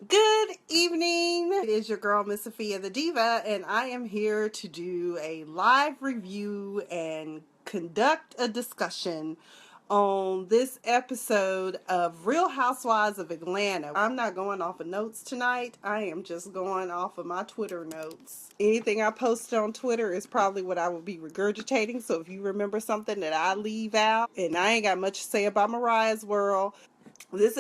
Good evening. It is your girl, Miss Sophia the Diva, and I am here to do a live review and conduct a discussion on this episode of Real Housewives of Atlanta. I'm not going off of notes tonight. I am just going off of my Twitter notes. Anything I posted on Twitter is probably what I will be regurgitating. So if you remember something that I leave out, and I ain't got much to say about Mariah's world, this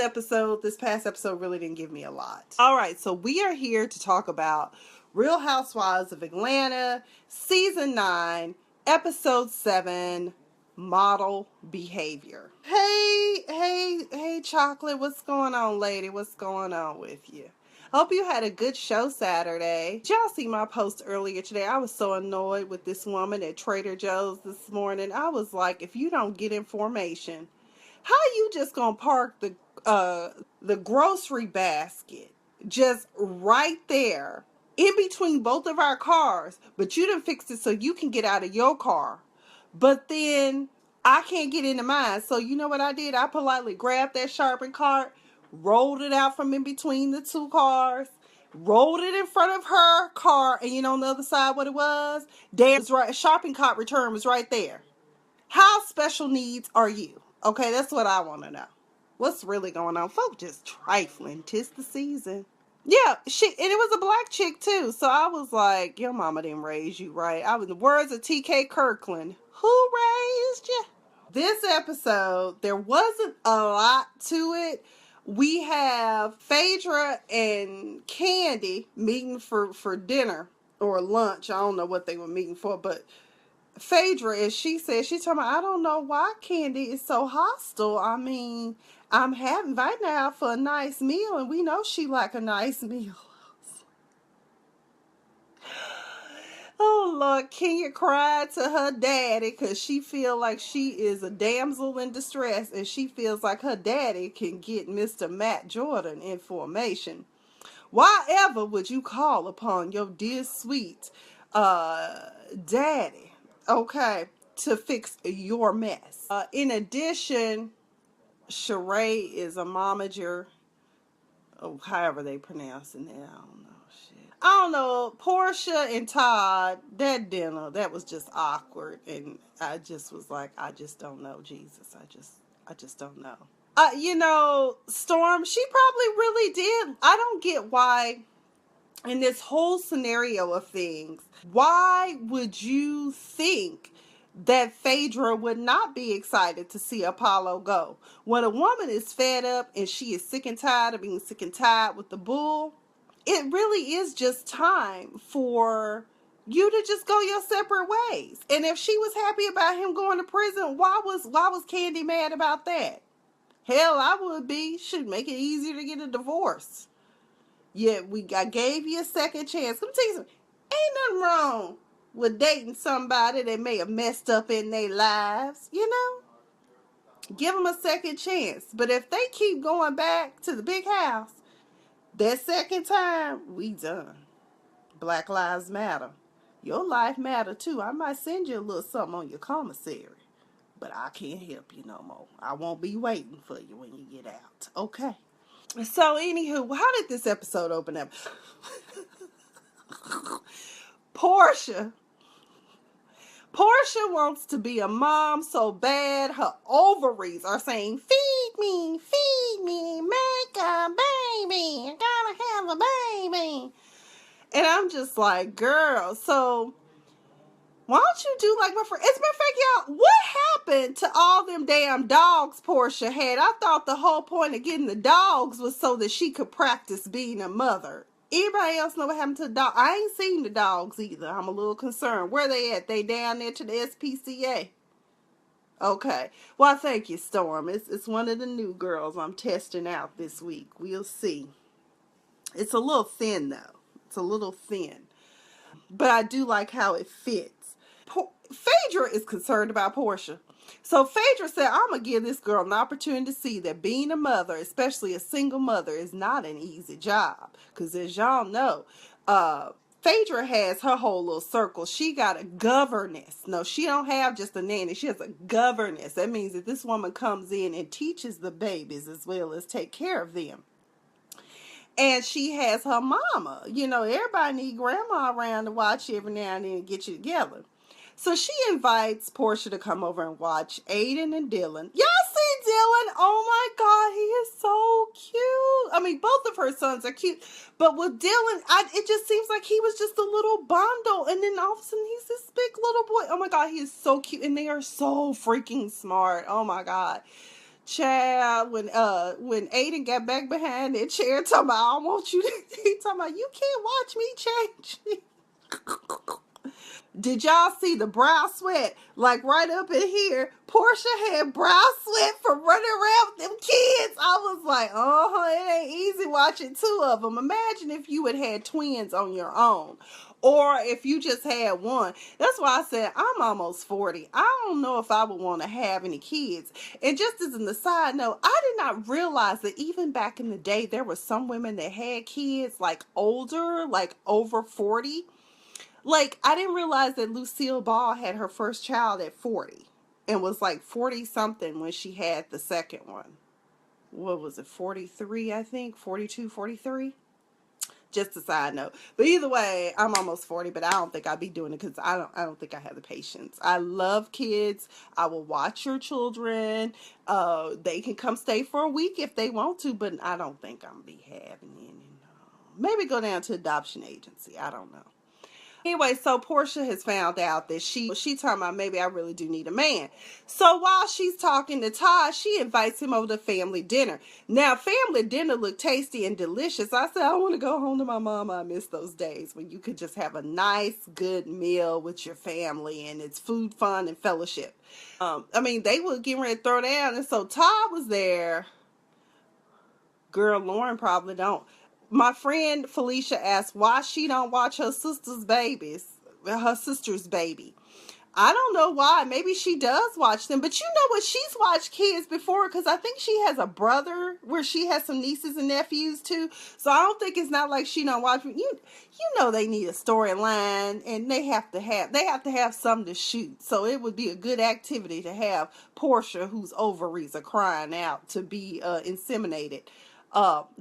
past episode really didn't give me a lot. All right, so we are here to talk about Real Housewives of Atlanta, Season 9, Episode 7, Model Behavior. Hey, Chocolate, what's going on, lady? What's going on with you? Hope you had a good show Saturday. Did y'all see my post earlier today? I was so annoyed with this woman at Trader Joe's this morning. I was like, if you don't get information, how you just gonna park the grocery basket just right there in between both of our cars, but you done fixed it so you can get out of your car, but then I can't get into mine. So you know what I did? I politely grabbed that shopping cart, rolled it out from in between the two cars, rolled it in front of her car, and you know on the other side what it was? Damn, right, shopping cart return was right there. How special needs are you? Okay, that's what I want to know. What's really going on? Folk just trifling. 'Tis the season. Yeah, and it was a black chick too. So I was like, your mama didn't raise you right. I was the words of T.K. Kirkland. Who raised you? This episode, there wasn't a lot to it. We have Phaedra and Candy meeting for dinner or lunch. I don't know what they were meeting for, but Phaedra, as she said, she told me, I don't know why Candy is so hostile. I mean, I'm inviting her out for a nice meal, and we know she like a nice meal. Oh, Lord, Kenya cried to her daddy because she feel like she is a damsel in distress, and she feels like her daddy can get Mr. Matt Jordan information. Why ever would you call upon your dear sweet daddy, okay, to fix your mess? In addition, Sheree is a momager, or however they pronounce it. I don't know. Shit. I don't know. Portia and Todd, that dinner, that was just awkward, and I just was like, I just don't know, Jesus. I just don't know. Storm, she probably really did. I don't get why, in this whole scenario of things, why would you think that Phaedra would not be excited to see Apollo go? When a woman is fed up and she is sick and tired of being sick and tired with the bull, it really is just time for you to just go your separate ways. And if she was happy about him going to prison, why was Candy mad about that? Hell, I would be. Should make it easier to get a divorce. Yeah, I gave you a second chance. Let me tell you something. Ain't nothing wrong with dating somebody that may have messed up in their lives, Give them a second chance. But if they keep going back to the big house, that second time, we done. Black Lives Matter. Your life matter too. I might send you a little something on your commissary, but I can't help you no more. I won't be waiting for you when you get out. Okay. So, anywho, how did this episode open up? Portia wants to be a mom so bad, her ovaries are saying, feed me, make a baby, I gotta have a baby. And I'm just like, girl, so why don't you do like my friend? As a matter of fact, y'all, what happened to all them damn dogs Portia had? I thought the whole point of getting the dogs was so that she could practice being a mother. Anybody else know what happened to the dog? I ain't seen the dogs either. I'm a little concerned. Where they at? They down there to the SPCA? Okay. Well, thank you, Storm. It's one of the new girls I'm testing out this week. We'll see. It's a little thin, though. It's a little thin. But I do like how it fits. Phaedra is concerned about Portia. So Phaedra said, I'm going to give this girl an opportunity to see that being a mother, especially a single mother, is not an easy job. Because as y'all know, Phaedra has her whole little circle. She got a governess. No, she don't have just a nanny. She has a governess. That means that this woman comes in and teaches the babies as well as take care of them. And she has her mama. You know, everybody need grandma around to watch every now and then and get you together. So she invites Portia to come over and watch Aiden and Dylan. Y'all see Dylan? Oh my God, he is so cute. I mean, both of her sons are cute. But with Dylan, it just seems like he was just a little bundle. And then all of a sudden, he's this big little boy. Oh my God, he is so cute. And they are so freaking smart. Oh my God. Child, when Aiden got back behind that chair talking about, I don't want you to, he talking about, you can't watch me change. Did y'all see the brow sweat? Like right up in here, Portia had brow sweat from running around with them kids. I was like, it ain't easy watching two of them. Imagine if you had twins on your own. Or if you just had one. That's why I said I'm almost 40. I don't know if I would want to have any kids. And just as an aside note, I did not realize that even back in the day, there were some women that had kids like older, like over 40. Like, I didn't realize that Lucille Ball had her first child at 40 and was like 40 something when she had the second one. What was it, 43, I think? 42, 43? Just a side note. But either way, I'm almost 40, but I don't think I'd be doing it because I don't think I have the patience. I love kids. I will watch your children. They can come stay for a week if they want to, but I don't think I'm going to be having any. Maybe go down to adoption agency. I don't know. Anyway, so Portia has found out that she talking about maybe I really do need a man. So while she's talking to Todd, she invites him over to family dinner. Now, family dinner looked tasty and delicious. I said, I want to go home to my mama. I miss those days when you could just have a nice, good meal with your family and it's food, fun, and fellowship. I mean, they were getting ready to throw down, and so Todd was there. Girl, Lauren probably don't. My friend Felicia asked why she don't watch her sister's baby. I don't know why. Maybe she does watch them. But you know what? She's watched kids before because I think she has a brother where she has some nieces and nephews too. So I don't think it's not like she don't watch them. You know they need a storyline and they have to have something to shoot. So it would be a good activity to have Portia, whose ovaries are crying out to be inseminated,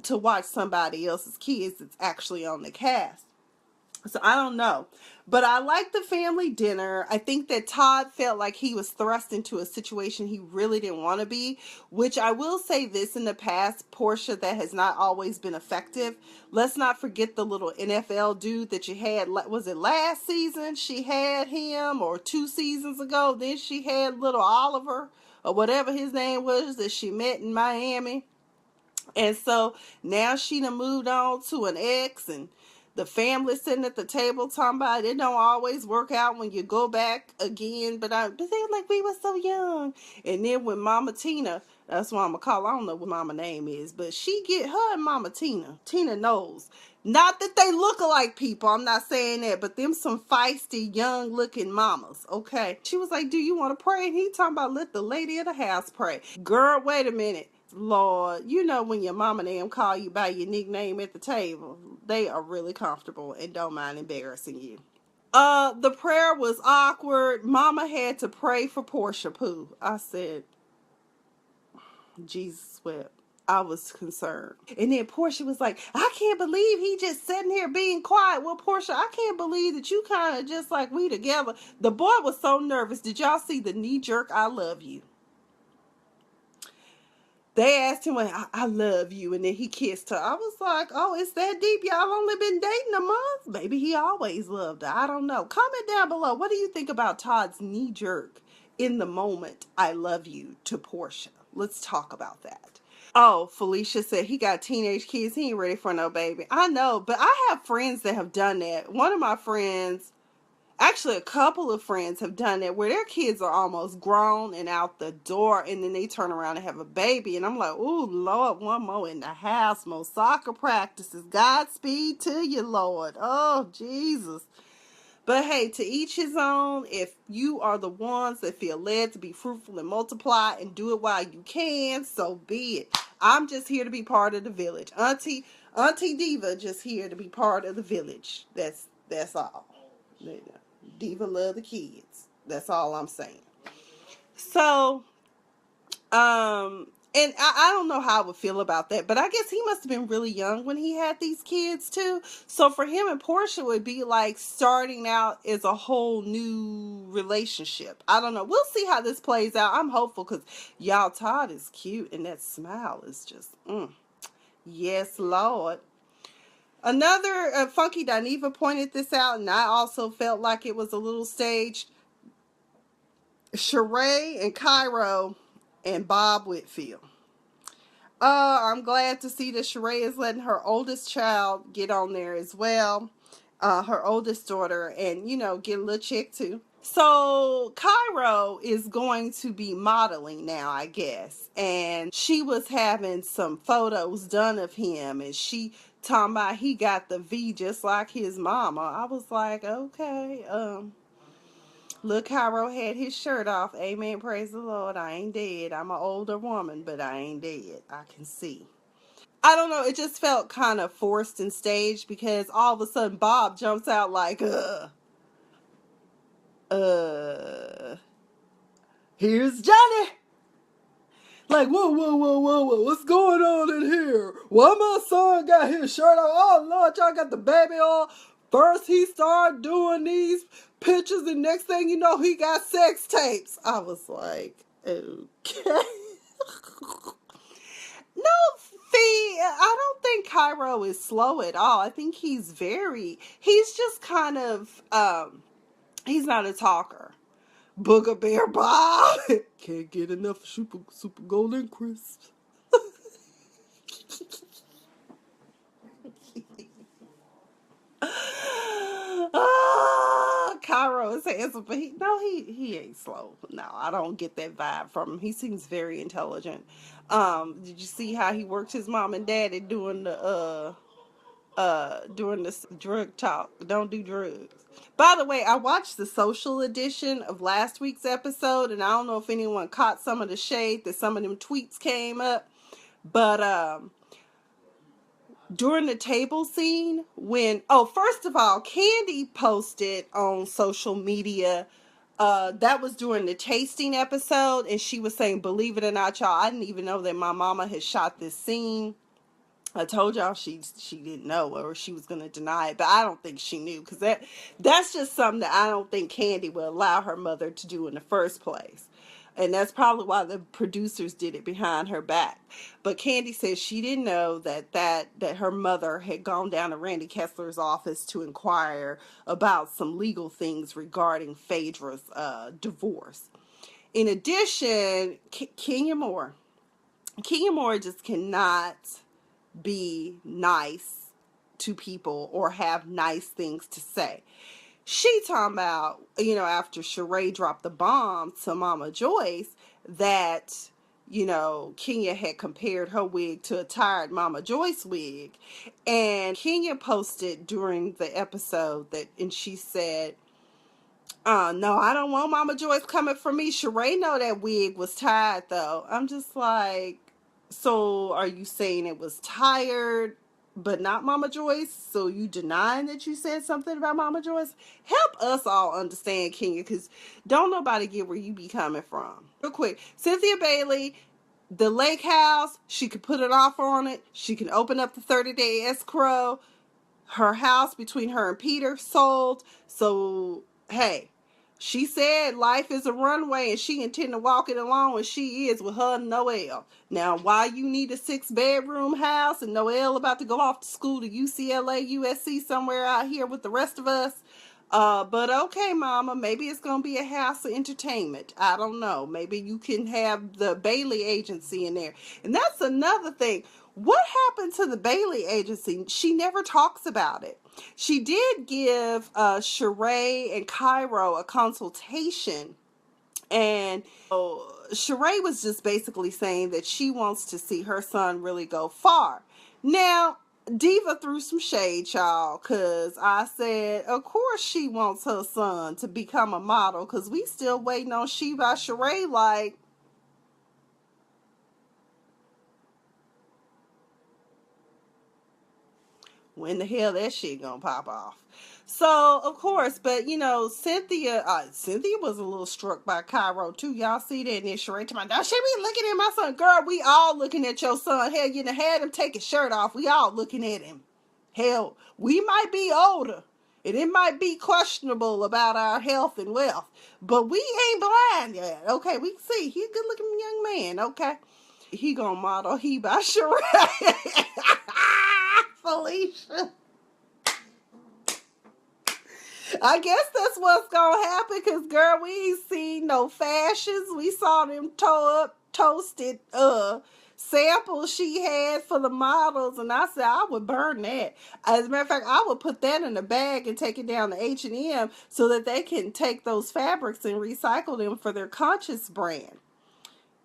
to watch somebody else's kids that's actually on the cast. So I don't know. But I like the family dinner. I think that Todd felt like he was thrust into a situation he really didn't want to be, which I will say this in the past, Portia, that has not always been effective. Let's not forget the little NFL dude that you had. Was it last season she had him, or 2 seasons ago? Then she had little Oliver or whatever his name was that she met in Miami. And so now she done moved on to an ex, and the family sitting at the table talking about it don't always work out when you go back again. But they were like, we were so young. And then when Mama Tina, that's what I'm going to call her, I don't know what Mama name is, but she get her and Mama Tina knows. Not that they look alike people, I'm not saying that, but them some feisty, young looking mamas, okay? She was like, do you want to pray? And he talking about let the lady of the house pray. Girl, wait a minute. Lord, you know when your mama and them call you by your nickname at the table, they are really comfortable and don't mind embarrassing you. The prayer was awkward. Mama had to pray for Portia Pooh. I said, Jesus wept. I was concerned. And then Portia was like, I can't believe he just sitting here being quiet. Well, Portia, I can't believe that you kind of just like we together. The boy was so nervous. Did y'all see the knee jerk, I love you? They asked him, I love you, and then he kissed her. I was like, oh, it's that deep. Y'all only been dating a month? Maybe he always loved her. I don't know. Comment down below. What do you think about Todd's knee jerk in the moment, I love you, to Portia? Let's talk about that. Oh, Felicia said he got teenage kids. He ain't ready for no baby. I know, but I have friends that have done that. One of my friends, actually a couple of friends, have done that where their kids are almost grown and out the door, and then they turn around and have a baby. And I'm like, ooh, Lord, one more in the house, more soccer practices. Godspeed to you, Lord. Oh, Jesus. But hey, to each his own. If you are the ones that feel led to be fruitful and multiply and do it while you can, so be it. I'm just here to be part of the village. Auntie Diva just here to be part of the village. That's all. Diva love the kids. That's all I'm saying. So, And I don't know how I would feel about that, but I guess he must have been really young when he had these kids too. So for him and Portia would be like starting out as a whole new relationship. I don't know. We'll see how this plays out. I'm hopeful because y'all, Todd is cute and that smile is just, yes, Lord. Another Funky Dineva pointed this out, and I also felt like it was a little staged. Sheree and Cairo and Bob Whitfield. I'm glad to see that Sheree is letting her oldest child get on there as well. Her oldest daughter, and get a little chick too. So Cairo is going to be modeling now, I guess. And she was having some photos done of him, and she talking about he got the V just like his mama. I was like, okay, look, Cairo had his shirt off. Amen. Praise the Lord. I ain't dead. I'm an older woman, but I ain't dead. I can see. I don't know. It just felt kind of forced and staged because all of a sudden Bob jumps out like, uh, here's Johnny. Like, whoa, whoa, whoa, whoa, whoa, what's going on in here? Why my son got his shirt off? Oh, Lord, y'all got the baby on. First, he started doing these pictures, and next thing you know, he got sex tapes. I was like, okay. No, Fee, I don't think Cairo is slow at all. I think he's just kind of, he's not a talker. Booger Bear Bob. Can't get enough super golden crisps. Cairo is handsome, but he ain't slow. No, I don't get that vibe from him. He seems very intelligent. Did you see how he worked his mom and daddy doing this drug talk? Don't do drugs. By the way, I watched the social edition of last week's episode, and I don't know if anyone caught some of the shade that some of them tweets came up, but during the table scene, first of all, Candy posted on social media, that was during the tasting episode, and she was saying, believe it or not, y'all, I didn't even know that my mama had shot this scene. I told y'all she didn't know, or she was going to deny it, but I don't think she knew, because that's just something that I don't think Candy would allow her mother to do in the first place. And that's probably why the producers did it behind her back. But Candy says she didn't know that her mother had gone down to Randy Kessler's office to inquire about some legal things regarding Phaedra's divorce. In addition, Kenya Moore just cannot be nice to people or have nice things to say. She talking about, after Sheree dropped the bomb to Mama Joyce, that, Kenya had compared her wig to a tired Mama Joyce wig. And Kenya posted during the episode and she said, no, I don't want Mama Joyce coming for me. Sheree know that wig was tired, though. I'm just like, so are you saying it was tired, but not Mama Joyce? So you denying that you said something about Mama Joyce? Help us all understand, Kenya, because don't nobody get where you be coming from. Real quick, Cynthia Bailey, the lake house, she could put an offer on it. She can open up the 30-day escrow. Her house between her and Peter sold. So, hey, she said life is a runway and she intend to walk it along, and she is with her and Noelle. Now, why you need a 6-bedroom house and Noelle about to go off to school to UCLA, USC, somewhere out here with the rest of us, but okay, Mama, maybe it's going to be a house of entertainment. I don't know. Maybe you can have the Bailey agency in there. And that's another thing. What happened to the Bailey agency? She never talks about it. She did give Sheree and Cairo a consultation, and Sheree was just basically saying that she wants to see her son really go far. Now, Diva threw some shade, y'all, because I said, of course she wants her son to become a model, because we still waiting on She by Sheree, like, when the hell that shit gonna pop off? So of course, but Cynthia was a little struck by Cairo too. Y'all see that? And then Sheree to my now she be looking at my son. Girl, we all looking at your son. Hell, you done had him take his shirt off. We all looking at him. Hell, we might be older, and it might be questionable about our health and wealth, but we ain't blind yet. Okay, we can see he a good looking young man. Okay, he gonna model he by Sheree. Felicia. I guess that's what's gonna happen, cause girl, we ain't seen no fashions. We saw them toasted samples she had for the models, and I said I would burn that. As a matter of fact, I would put that in a bag and take it down to H&M so that they can take those fabrics and recycle them for their Conscious brand.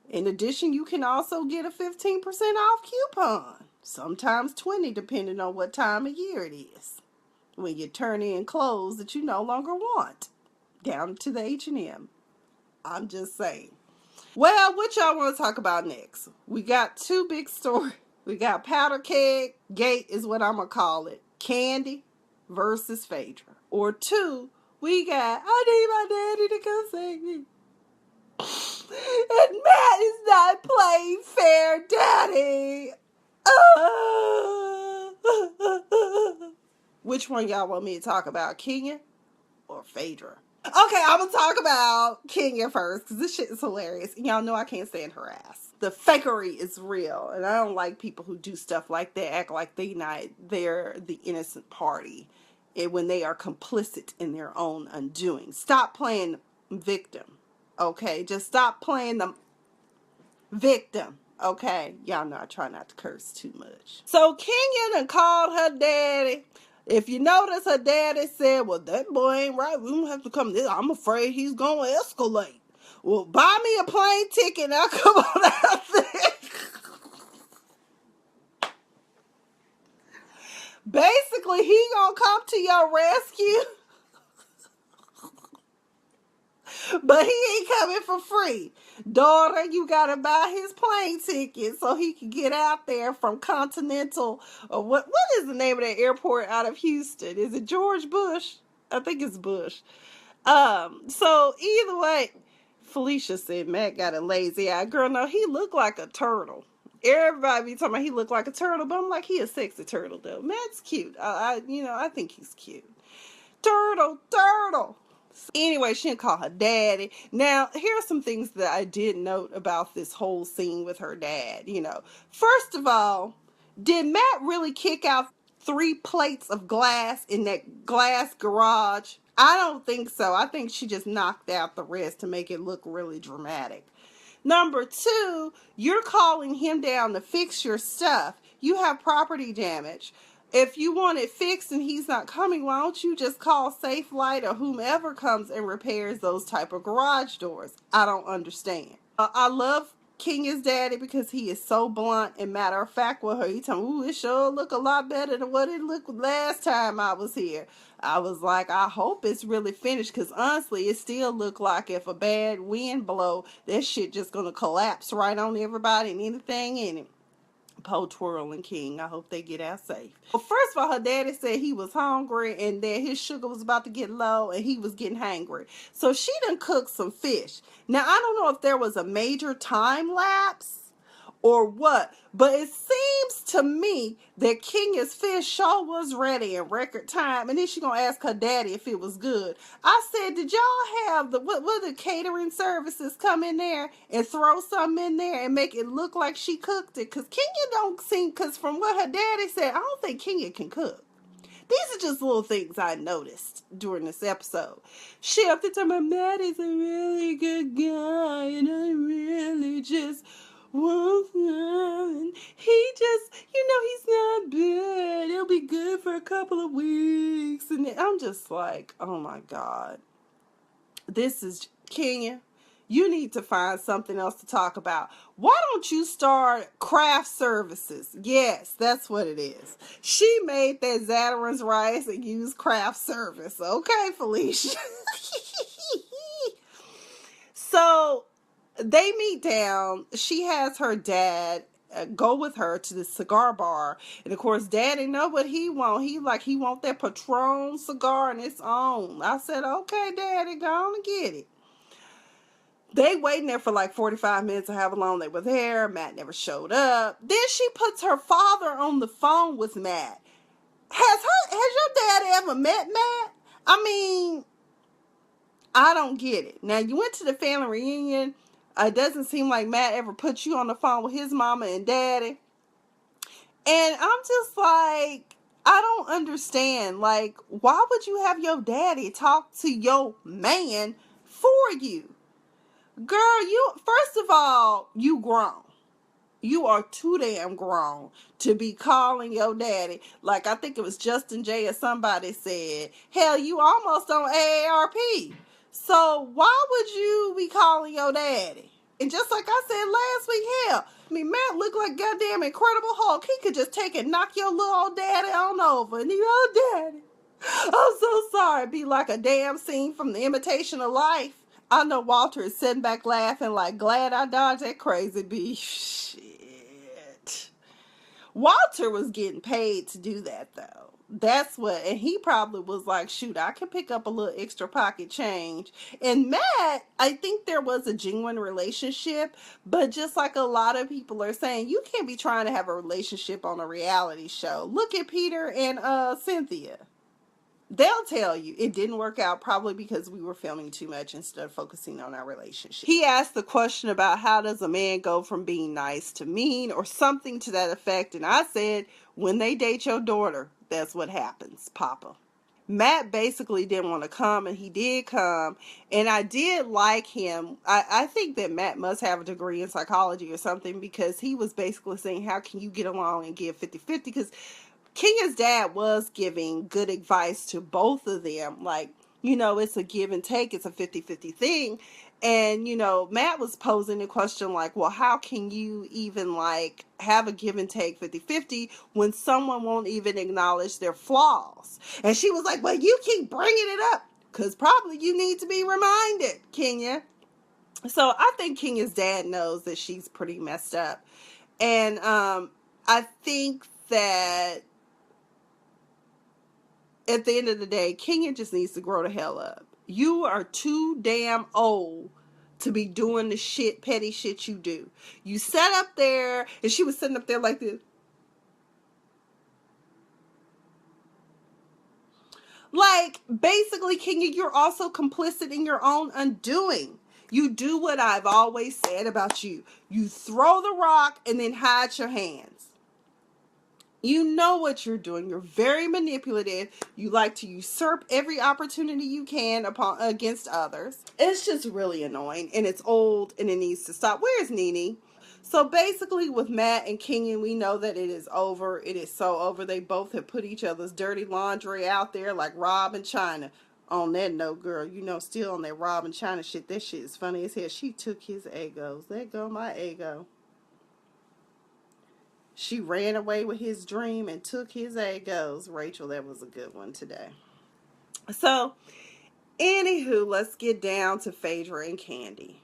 In addition, you can also get a 15% off coupon, sometimes 20 depending on what time of year it is, when you turn in clothes that you no longer want down to the H&M. I'm just saying. Well, what y'all want to talk about next? We got two big stories. We got Powder Keg Gate is what I'm going to call it. Candy versus Phaedra. Or two, we got I need my daddy to come save me. And Matt is not playing fair, daddy. Which one y'all want me to talk about, Kenya or Phaedra? Okay, I'm gonna talk about Kenya first because this shit is hilarious. And y'all know I can't stand her ass. The fakery is real, and I don't like people who do stuff like that, act like they're the innocent party, and when they are complicit in their own undoing. Stop playing victim, okay? Just stop playing the victim. Okay, y'all know I try not to curse too much. So Kenya done called her daddy. If you notice, her daddy said, well, that boy ain't right. We don't have to come this. I'm afraid he's going to escalate. Well, buy me a plane ticket and I'll come on out there. Basically, he gonna come to your rescue. But he ain't coming for free. Daughter, you gotta buy his plane ticket so he can get out there from Continental, or what is the name of that airport out of Houston? Is it George Bush? I think it's Bush. So either way, Felicia said Matt got a lazy eye. Girl, no, he looked like a turtle. Everybody be talking about he looked like a turtle, but I'm like, he a sexy turtle though. Matt's cute. I think he's cute. Turtle. Anyway, she didn't call her daddy. Now, here are some things that I did note about this whole scene with her dad. First of all, did Matt really kick out 3 plates of glass in that glass garage? I don't think so. I think she just knocked out the rest to make it look really dramatic. Number 2, you're calling him down to fix your stuff. You have property damage. If you want it fixed and he's not coming, why don't you just call Safe Light or whomever comes and repairs those type of garage doors? I don't understand. I love Kenya's daddy because he is so blunt and matter of fact with her. He told me, ooh, it sure look a lot better than what it looked last time I was here. I was like, I hope it's really finished because honestly, it still looked like if a bad wind blow, that shit just going to collapse right on everybody and anything in it. Po Twirl and King. I hope they get out safe. Well, first of all, her daddy said he was hungry and that his sugar was about to get low and he was getting hangry. So she done cooked some fish. Now, I don't know if there was a major time lapse or what, but it seems to me that Kenya's fish show was ready in record time, and then she gonna ask her daddy if it was good. I said, did y'all have the catering services come in there and throw something in there and make it look like she cooked it? Because Kenya don't seem, because from what her daddy said, I don't think Kenya can cook. These are just little things I noticed during this episode. She up there talking about Matt is a really good guy, and I really just want him. He just, he's not bad. He'll be good for a couple of weeks. And I'm just like, oh my God. This is Kenya. You need to find something else to talk about. Why don't you start craft services? Yes, that's what it is. She made that Zatarain's rice and used craft service. Okay, Felicia. So they meet down. She has her dad go with her to the cigar bar. And of course, Daddy know what he want. He want that Patron cigar and it's on. I said, okay, Daddy, go on and get it. They waiting there for like 45 minutes or however long they were there. Matt never showed up. Then she puts her father on the phone with Matt. Has your dad ever met Matt? I mean, I don't get it. Now, you went to the family reunion. It doesn't seem like Matt ever put you on the phone with his mama and daddy. And I'm just like, I don't understand. Like, why would you have your daddy talk to your man for you? Girl, first of all, you grown. You are too damn grown to be calling your daddy. Like, I think it was Justin J or somebody said, hell, you almost on AARP. So why would you be calling your daddy? And just like I said last week, hell, I mean, Matt looked like goddamn Incredible Hulk. He could just take and knock your little old daddy on over. And daddy, I'm so sorry. Be like a damn scene from The Imitation of Life. I know Walter is sitting back laughing like, glad I dodged that crazy beast. Shit. Walter was getting paid to do that, though. That's what, and he probably was like, shoot, I can pick up a little extra pocket change. And Matt, I think there was a genuine relationship, but just like a lot of people are saying, you can't be trying to have a relationship on a reality show. Look at Peter and Cynthia. They'll tell you it didn't work out probably because we were filming too much instead of focusing on our relationship. He asked the question about how does a man go from being nice to mean or something to that effect. And I said, when they date your daughter, that's what happens, Papa. Matt basically didn't want to come, and he did come. And I did like him. I think that Matt must have a degree in psychology or something, because he was basically saying, how can you get along and give 50-50? Because Kenya's dad was giving good advice to both of them. Like, it's a give and take. It's a 50-50 thing. And, Matt was posing a question like, well, how can you even like have a give and take 50-50 when someone won't even acknowledge their flaws? And she was like, well, you keep bringing it up because probably you need to be reminded, Kenya. So I think Kenya's dad knows that she's pretty messed up. And I think that at the end of the day, Kenya just needs to grow the hell up. You are too damn old to be doing the petty shit you do. You sat up there, and she was sitting up there like this. Like, basically, Kenya, you're also complicit in your own undoing. You do what I've always said about you. You throw the rock and then hide your hands. You know what you're doing. You're very manipulative. You like to usurp every opportunity you can against others. It's just really annoying, and it's old, and it needs to stop. Where's Nene? So basically, with Matt and Kenyon, we know that it is over. It is so over. They both have put each other's dirty laundry out there like Rob and China. On that note, girl, still on that Rob and China shit. That shit is funny as hell. She took his egos. Let go my ego. She ran away with his dream and took his egos. Rachel, that was a good one today. So, anywho, let's get down to Phaedra and Candy.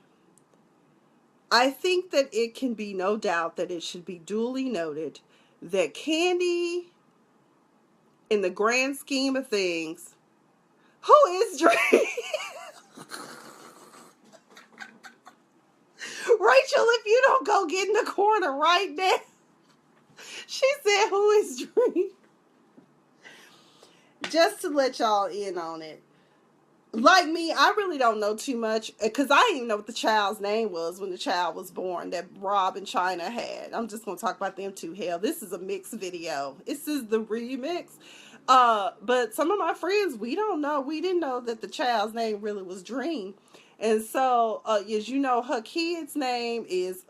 I think that it can be no doubt that it should be duly noted that Candy, in the grand scheme of things, who is Dream? Rachel, if you don't go get in the corner right now. She said, who is Dream? Just to let y'all in on it. Like me, I really don't know too much, because I didn't even know what the child's name was when the child was born that Rob and China had. I'm just going to talk about them two. Hell, this is a mixed video. This is the remix. But some of my friends, we don't know. We didn't know that the child's name really was Dream. And so, as you know, her kid's name is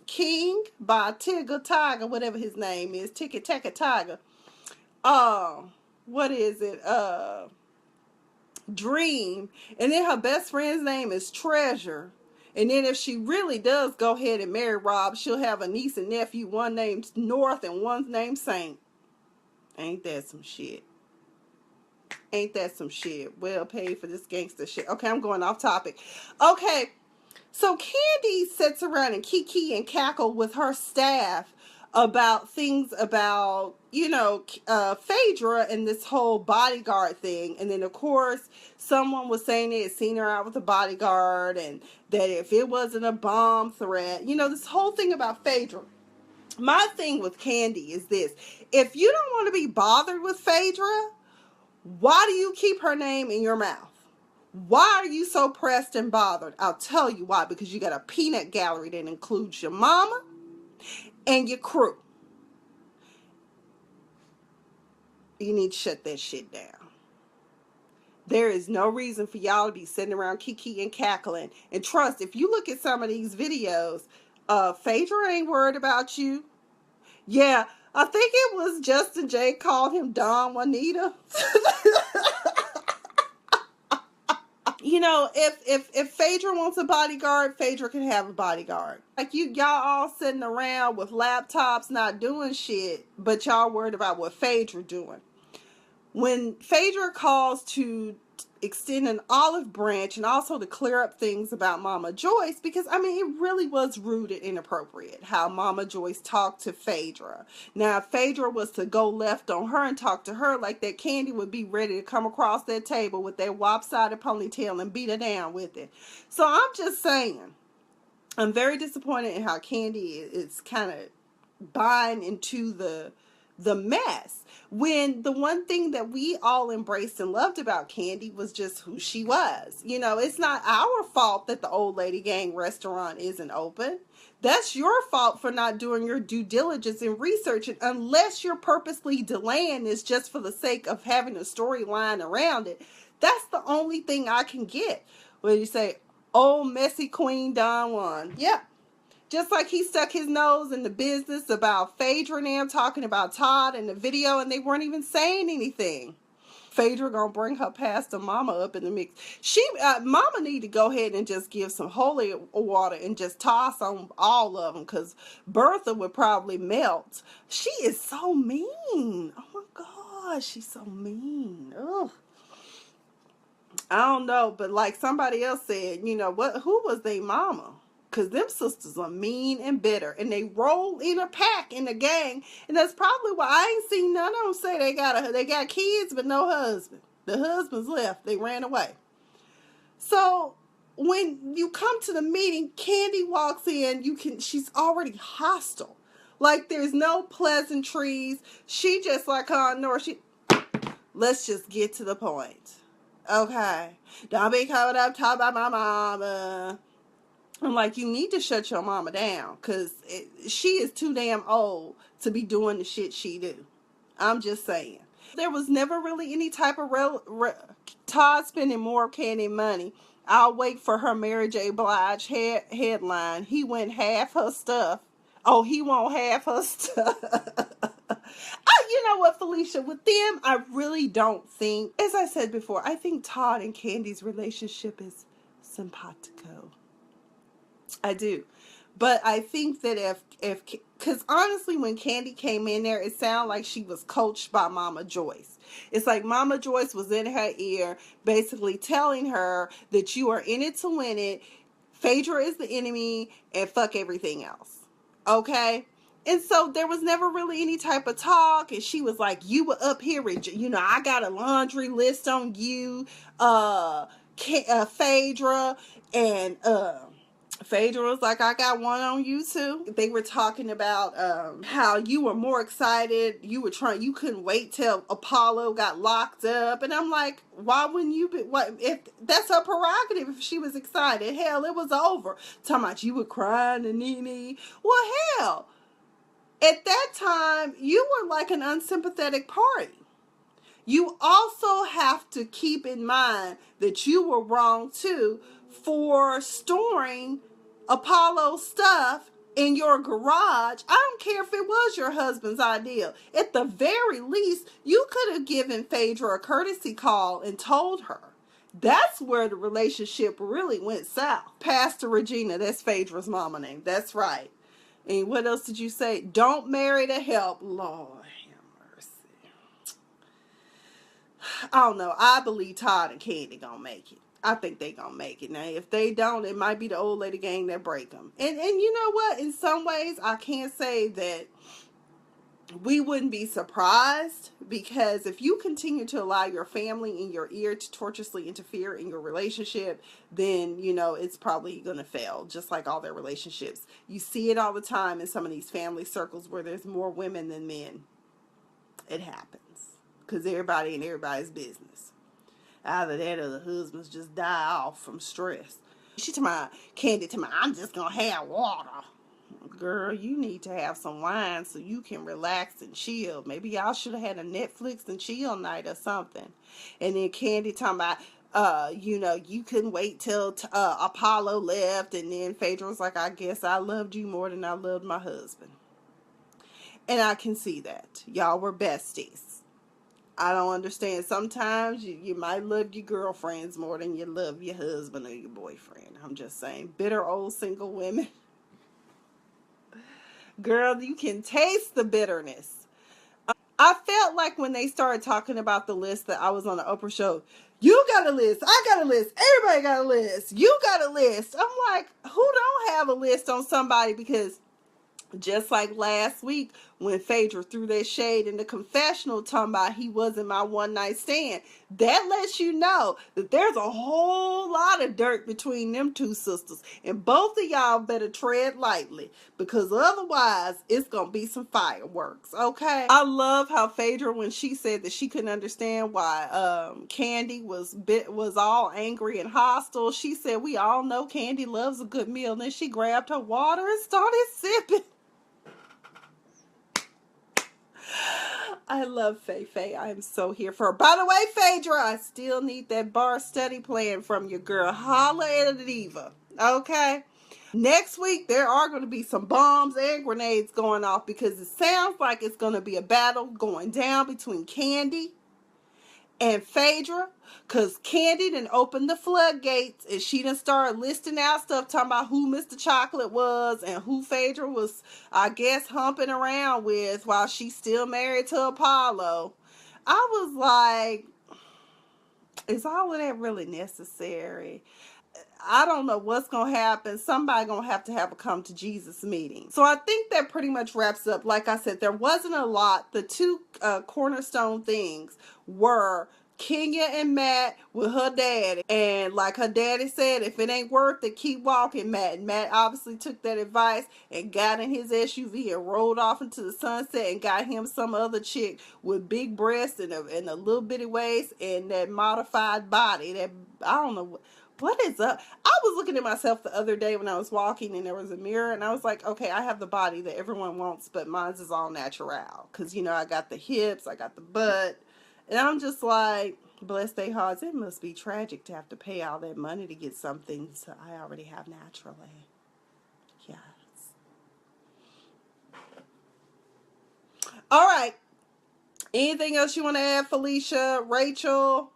King by Tigger Tiger, whatever his name is, Ticket Taka Tiger. What is it? Dream. And then her best friend's name is Treasure. And then if she really does go ahead and marry Rob, she'll have a niece and nephew, one named North and one named Saint. Ain't that some shit? Ain't that some shit? Well paid for this gangster shit. Okay, I'm going off topic. Okay, So Candy sits around and kiki and cackle with her staff about things about, Phaedra and this whole bodyguard thing. And then, of course, someone was saying they had seen her out with a bodyguard and that if it wasn't a bomb threat, this whole thing about Phaedra. My thing with Candy is this. If you don't want to be bothered with Phaedra, why do you keep her name in your mouth? Why are you so pressed and bothered? I'll tell you why. Because you got a peanut gallery that includes your mama and your crew. You need to shut that shit down. There is no reason for y'all to be sitting around kiki and cackling. And trust, if you look at some of these videos, Phaedra ain't worried about you. Yeah, I think it was Justin J called him Don Juanita. If Phaedra wants a bodyguard, Phaedra can have a bodyguard. Like y'all all sitting around with laptops not doing shit, but y'all worried about what Phaedra doing. When Phaedra calls to extend an olive branch and also to clear up things about Mama Joyce, because it really was rude and inappropriate how Mama Joyce talked to Phaedra. Now if Phaedra was to go left on her and talk to her like that, Candy would be ready to come across that table with that lopsided ponytail and beat her down with it. So I'm just saying, I'm very disappointed in how Candy is kind of buying into the mess, when the one thing that we all embraced and loved about Candy was just who she was. It's not our fault that the Old Lady Gang restaurant isn't open. That's your fault for not doing your due diligence and research. And unless you're purposely delaying this just for the sake of having a storyline around it, that's the only thing I can get. When you say, oh, messy Queen Don Juan. Yep. Just like he stuck his nose in the business about Phaedra and them talking about Todd in the video, and they weren't even saying anything. Phaedra gonna bring her pastor mama up in the mix. Mama need to go ahead and just give some holy water and just toss on all of them, because Bertha would probably melt. She is so mean. Oh my gosh, she's so mean. Ugh. I don't know, but like somebody else said, who was their mama? Because them sisters are mean and bitter. And they roll in a pack in a gang. And that's probably why I ain't seen none of them say they got kids but no husband. The husbands left. They ran away. So when you come to the meeting, Candy walks in. She's already hostile. Like there's no pleasantries. She just like let's just get to the point. Okay. Don't be coming up talking about my mama. I'm like, you need to shut your mama down, because she is too damn old to be doing the shit she do. I'm just saying. There was never really any type of Todd spending more Candy money. I'll wait for her Mary J. Blige headline. He went half her stuff. Oh, he won't have her stuff. You know what, Felicia? With them, I really don't think, as I said before, I think Todd and Candy's relationship is simpatico. I do. But I think that because honestly, when Candy came in there, it sounded like she was coached by Mama Joyce. It's like Mama Joyce was in her ear, basically telling her that you are in it to win it. Phaedra is the enemy, and fuck everything else. Okay? And so there was never really any type of talk, and she was like, you were up here, I got a laundry list on you, Phaedra, and Phaedra was like, I got one on you too. They were talking about how you were more excited. You couldn't wait till Apollo got locked up. And I'm like, why wouldn't you be? If that's her prerogative, if she was excited. Hell, it was over. Talking about you were crying and Nene. Well, hell, at that time, you were like an unsympathetic party. You also have to keep in mind that you were wrong too for storing Apollo stuff in your garage. I don't care if it was your husband's idea. At the very least, you could have given Phaedra a courtesy call and told her. That's where the relationship really went south. Pastor Regina, that's Phaedra's mama name. That's right. And what else did you say? Don't marry to help. Lord have mercy. I don't know. I believe Todd and Candy gonna make it. I think they gonna make it. Now, if they don't, it might be the old lady gang that break them. And you know what? In some ways, I can't say that we wouldn't be surprised, because if you continue to allow your family in your ear to tortuously interfere in your relationship, then, you know, it's probably going to fail, just like all their relationships. You see it all the time in some of these family circles where there's more women than men. It happens because everybody in everybody's business. Either that or the husbands just die off from stress. She to my Candy to my, I'm just going to have water. Girl, you need to have some wine so you can relax and chill. Maybe y'all should have had a Netflix and chill night or something. And then Candy talking about, you know, you couldn't wait till Apollo left. And then Phaedra was like, I guess I loved you more than I loved my husband. And I can see that. Y'all were besties. I don't understand. Sometimes you might love your girlfriends more than you love your husband or your boyfriend. I'm just saying. Bitter old single women. Girl, you can taste the bitterness. I felt like when they started talking about the list that I was on the Oprah show, you got a list, I got a list, everybody got a list, you got a list. I'm like, who don't have a list on somebody? Because just like last week when Phaedra threw that shade in the confessional talking about he wasn't my one night stand, that lets you know that there's a whole lot of dirt between them two sisters. And both of y'all better tread lightly, because otherwise it's going to be some fireworks, okay? I love how Phaedra, when she said that she couldn't understand why Candy was all angry and hostile, she said, we all know Candy loves a good meal. And then she grabbed her water and started sipping. I love Faye. I am so here for her. By the way, Phaedra, I still need that bar study plan from your girl. Holla at a diva. Okay? Next week, there are going to be some bombs and grenades going off, because it sounds like it's going to be a battle going down between Candy and Phaedra, because Candy done opened the floodgates and she done started listing out stuff talking about who Mr. Chocolate was and who Phaedra was, I guess, humping around with while she's still married to Apollo. I was like, is all of that really necessary? I don't know what's going to happen. Somebody going to have a come to Jesus meeting. So I think that pretty much wraps up. Like I said, there wasn't a lot. The two cornerstone things were Kenya and Matt with her daddy. And like her daddy said, if it ain't worth it, keep walking, Matt. And Matt obviously took that advice and got in his SUV and rolled off into the sunset and got him some other chick with big breasts and a little bitty waist and that modified body. That, I don't know what is up. I was looking at myself the other day when I was walking and there was a mirror and I was like, okay, I have the body that everyone wants, but mine's is all natural. Because, you know, I got the hips, I got the butt. And I'm just like, bless their hearts. It must be tragic to have to pay all that money to get something so I already have naturally. Yes. All right. Anything else you want to add, Felicia, Rachel,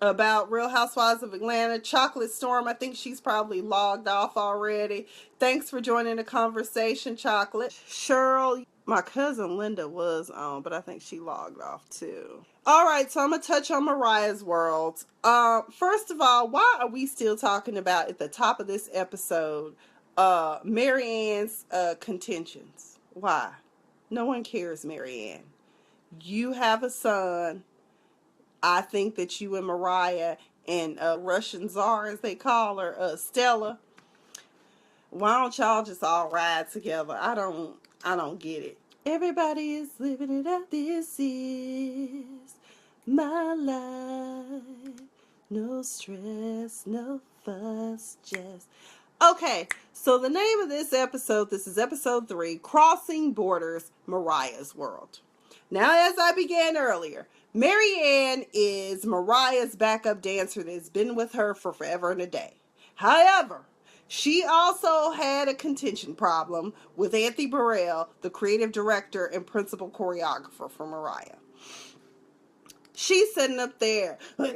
about Real Housewives of Atlanta? Chocolate Storm, I think she's probably logged off already. Thanks for joining the conversation, Chocolate. Cheryl, my cousin Linda was on, but I think she logged off too. All right, so I'm going to touch on Mariah's world. First of all, why are we still talking about, at the top of this episode, Marianne's contentions? Why? No one cares, Marianne. You have a son. I think that you and Mariah and Russian Czar, as they call her, Stella, why don't y'all just all ride together? I don't get it. Everybody is living it up. This is my life. No stress, no fuss, just... Okay, so the name of this episode, this is episode 3, Crossing Borders, Mariah's World. Now, as I began earlier, Marianne is Mariah's backup dancer that's been with her for forever and a day. However, she also had a contention problem with Anthony Burrell, the creative director and principal choreographer for Mariah. She's sitting up there. I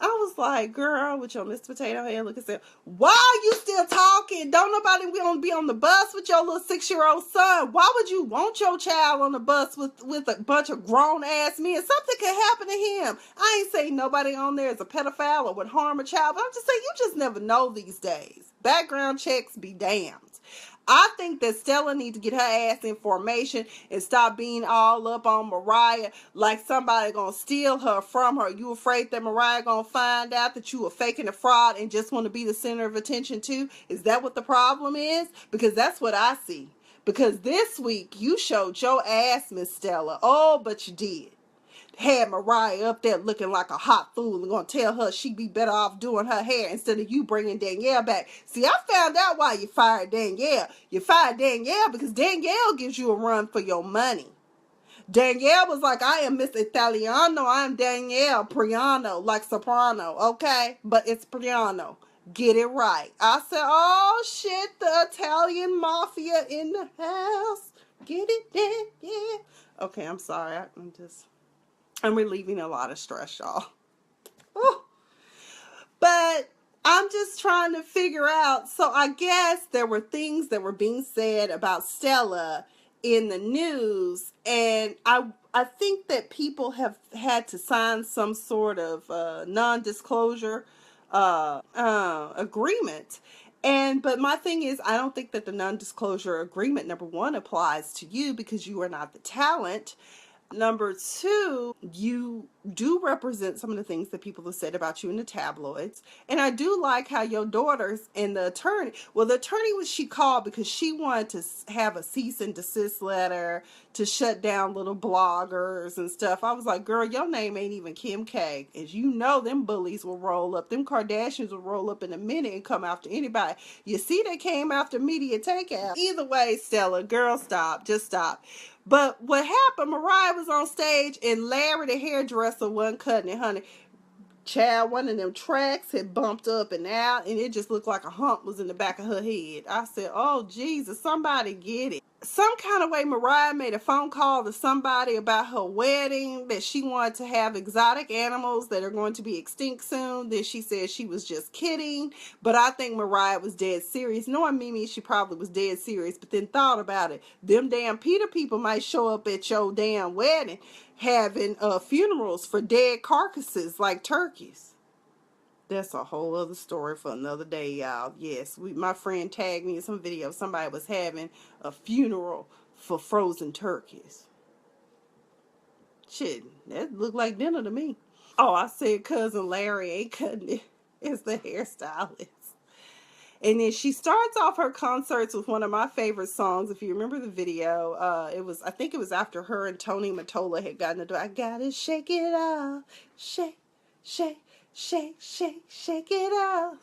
was like, girl, with your Mr. Potato Head looking at, why are you still talking? Don't nobody want to be on the bus with your little 6-year-old son. Why would you want your child on the bus with a bunch of grown-ass men? Something could happen to him. I ain't saying nobody on there is a pedophile or would harm a child, but I'm just saying you just never know these days. Background checks be damned. I think that Stella needs to get her ass in formation and stop being all up on Mariah like somebody gonna steal her from her. You afraid that Mariah gonna find out that you were faking a fraud and just want to be the center of attention too? Is that what the problem is? Because that's what I see. Because this week you showed your ass, Miss Stella. Oh, but you did. Had Mariah up there looking like a hot fool and gonna tell her she'd be better off doing her hair instead of you bringing Danielle back. See, I found out why you fired Danielle. You fired Danielle because Danielle gives you a run for your money. Danielle was like, I am Miss Italiano. I am Danielle Priano, like soprano, okay? But it's Priano. Get it right. I said, oh shit, the Italian mafia in the house. Get it then, yeah. Okay, I'm sorry. I'm relieving a lot of stress, y'all. Ooh. But I'm just trying to figure out. So I guess there were things that were being said about Stella in the news. And I think that people have had to sign some sort of non-disclosure agreement. But my thing is, I don't think that the non-disclosure agreement, number one, applies to you because you are not the talent. Number two, you do represent some of the things that people have said about you in the tabloids. And I do like how your daughters and the attorney, well, the attorney she called because she wanted to have a cease and desist letter to shut down little bloggers and stuff. I was like, girl, your name ain't even Kim K. As you know, them bullies will roll up. Them Kardashians will roll up in a minute and come after anybody. You see, they came after Media Takeout. Either way, Stella, girl, stop. Just stop. But what happened, Mariah was on stage and Larry the hairdresser wasn't cutting it, honey. Child, one of them tracks had bumped up and out and it just looked like a hump was in the back of her head. I said, oh, Jesus, somebody get it. Some kind of way Mariah made a phone call to somebody about her wedding, that she wanted to have exotic animals that are going to be extinct soon. Then she said she was just kidding. But I think Mariah was dead serious. Knowing Mimi, she probably was dead serious, but then thought about it. Them damn PETA people might show up at your damn wedding having funerals for dead carcasses like turkeys. That's a whole other story for another day, y'all. Yes, my friend tagged me in some video. Somebody was having a funeral for frozen turkeys. Shit, that looked like dinner to me. Oh, I said cousin Larry ain't cutting it. It's the hairstylist. And then she starts off her concerts with one of my favorite songs. If you remember the video, I think it was after her and Tony Mottola had gotten the door. I gotta shake it off, shake, shake. Shake, shake, shake it off.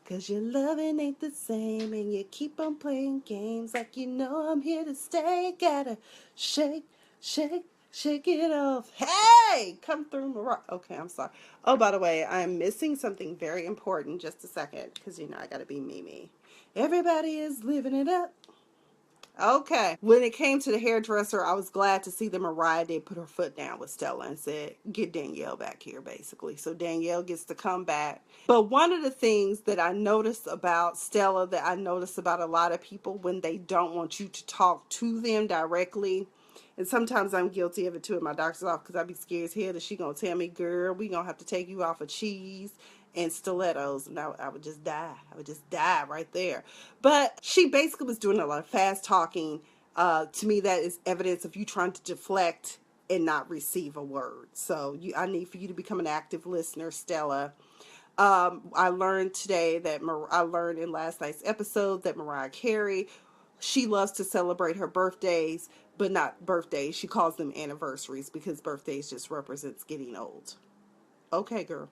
'Cause your loving ain't the same. And you keep on playing games like you know I'm here to stay. Gotta shake, shake, shake it off. Hey! Come through, Mariah. Okay, I'm sorry. Oh, by the way, I'm missing something very important. Just a second. Because, I gotta be Mimi. Everybody is living it up. Okay. When it came to the hairdresser, I was glad to see that Mariah did put her foot down with Stella and said, get Danielle back here, basically. So Danielle gets to come back. But one of the things that I noticed about Stella, that I notice about a lot of people when they don't want you to talk to them directly, and sometimes I'm guilty of it too in my doctor's office because I be scared as hell that she gonna tell me, girl, we gonna have to take you off of cheese and stilettos, and I would just die. I would just die right there. But she basically was doing a lot of fast talking. To me, that is evidence of you trying to deflect and not receive a word. So I need for you to become an active listener, Stella. I learned today that I learned in last night's episode that Mariah Carey, she loves to celebrate her birthdays, but not birthdays. She calls them anniversaries because birthdays just represents getting old. Okay, girl.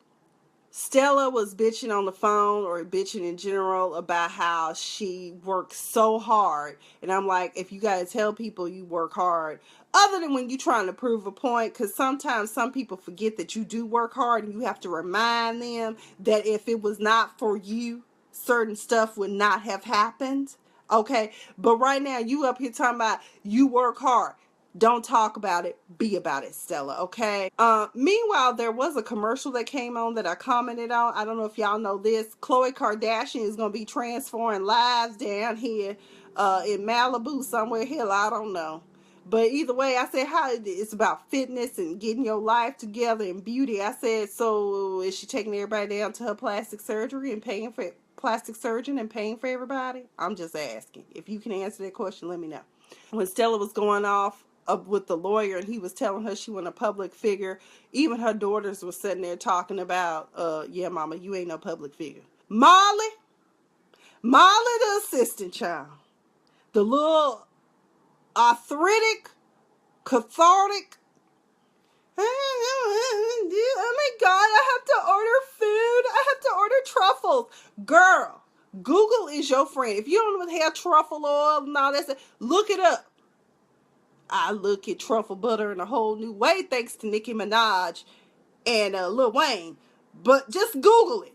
Stella was bitching on the phone, or bitching in general, about how she works so hard. And I'm like, if you gotta tell people you work hard, other than when you're trying to prove a point, because sometimes some people forget that you do work hard, and you have to remind them that if it was not for you, certain stuff would not have happened. Okay, but right now you up here talking about you work hard. Don't talk about it. Be about it, Stella. Okay. Meanwhile, there was a commercial that came on that I commented on. I don't know if y'all know this. Khloe Kardashian is going to be transferring lives down here in Malibu somewhere. Hell, I don't know. But either way, I said how it's about fitness and getting your life together and beauty. I said, so is she taking everybody down to her plastic surgery and paying for plastic surgeon and paying for everybody? I'm just asking. If you can answer that question, let me know. When Stella was going off with the lawyer and he was telling her she wasn't a public figure, even her daughters were sitting there talking about, yeah, mama, you ain't no public figure. Molly the assistant child, the little arthritic, cathartic, oh my God, I have to order food. I have to order truffles. Girl, Google is your friend. If you don't know what the hell truffle oil and all that stuff, look it up. I look at truffle butter in a whole new way thanks to Nicki Minaj and Lil Wayne. But just Google it.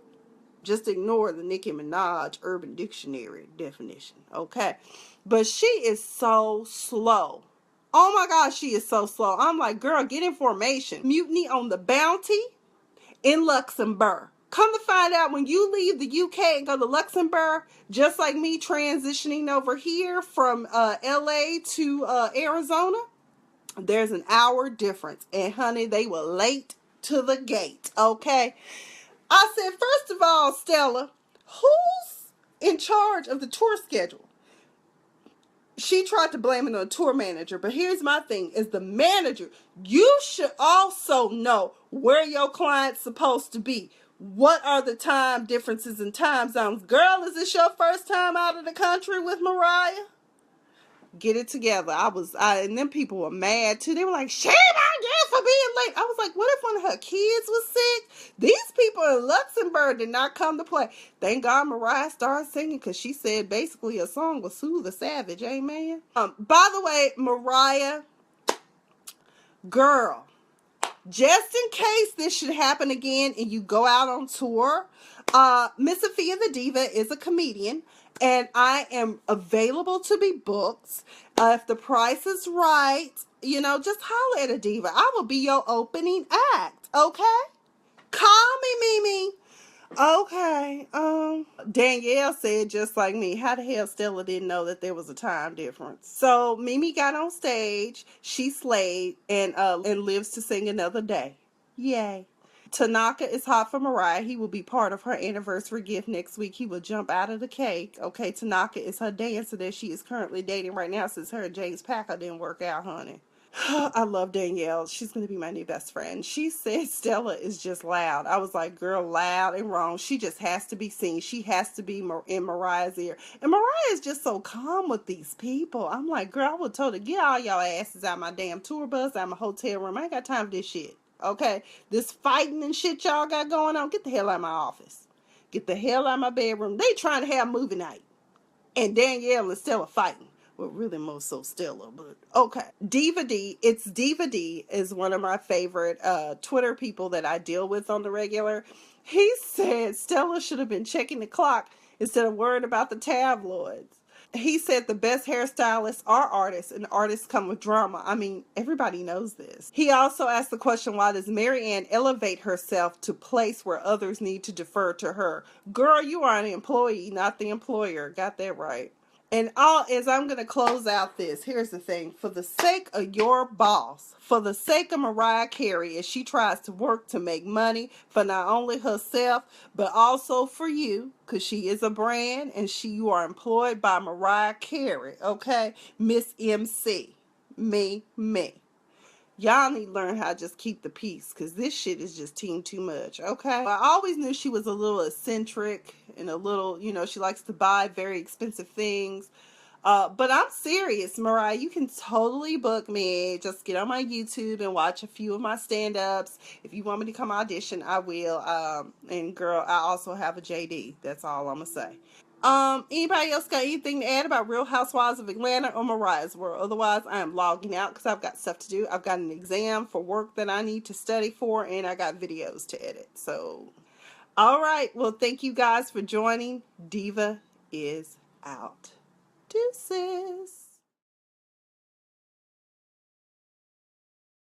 Just ignore the Nicki Minaj Urban Dictionary definition, okay? But she is so slow. Oh my gosh, she is so slow. I'm like, girl, get information. Mutiny on the Bounty in Luxembourg. Come to find out, when you leave the UK and go to Luxembourg, just like me transitioning over here from LA to Arizona, there's an hour difference. And honey, they were late to the gate, okay? I said, first of all, Stella, who's in charge of the tour schedule? She tried to blame it on the tour manager, but here's my thing, is the manager, you should also know where your client's supposed to be. What are the time differences and time zones? Girl, is this your first time out of the country with Mariah? Get it together. And them people were mad too. They were like, shame on you for being late. I was like, what if one of her kids was sick? These people in Luxembourg did not come to play. Thank God Mariah started singing, because she said basically a song will soothe the savage. Amen. By the way, Mariah, girl, just in case this should happen again and you go out on tour, Miss Sophia the Diva is a comedian, and I am available to be booked. If the price is right, just holler at a diva. I will be your opening act, okay? Call me, Mimi. Okay. Danielle said just like me, how the hell Stella didn't know that there was a time difference? So Mimi got on stage, she slayed, and lives to sing another day. Yay. Tanaka is hot for Mariah. He will be part of her anniversary gift next week. He will jump out of the cake. Okay, Tanaka is her dancer that she is currently dating right now, since her and James Packer didn't work out, honey. I love Danielle. She's going to be my new best friend. She said Stella is just loud. I was like, girl, loud and wrong. She just has to be seen. She has to be in Mariah's ear. And Mariah is just so calm with these people. I'm like, girl, I would told her, get all y'all asses out my damn tour bus, out my hotel room. I ain't got time for this shit. Okay? This fighting and shit y'all got going on, get the hell out of my office. Get the hell out of my bedroom. They trying to have movie night. And Danielle and Stella fighting. Well, really more so Stella, but okay. Diva D, it's Diva D, is one of my favorite Twitter people that I deal with on the regular. He said Stella should have been checking the clock instead of worrying about the tabloids. He said the best hairstylists are artists, and artists come with drama. I mean, everybody knows this. He also asked the question, why does Marianne elevate herself to place where others need to defer to her? Girl, you are an employee, not the employer. Got that right. And as I'm going to close out this, here's the thing. For the sake of your boss, for the sake of Mariah Carey, as she tries to work to make money for not only herself, but also for you, because she is a brand and you are employed by Mariah Carey, okay? Miss MC. Me. Y'all need to learn how to just keep the peace, because this shit is just too much, okay? I always knew she was a little eccentric and a little, she likes to buy very expensive things. But I'm serious, Mariah. You can totally book me. Just get on my YouTube and watch a few of my stand-ups. If you want me to come audition, I will. And girl, I also have a JD. That's all I'm going to say. Anybody else got anything to add about Real Housewives of Atlanta or Mariah's World? Otherwise, I am logging out because I've got stuff to do. I've got an exam for work that I need to study for, and I got videos to edit. So, all right. Well, thank you guys for joining. Diva is out. Deuces.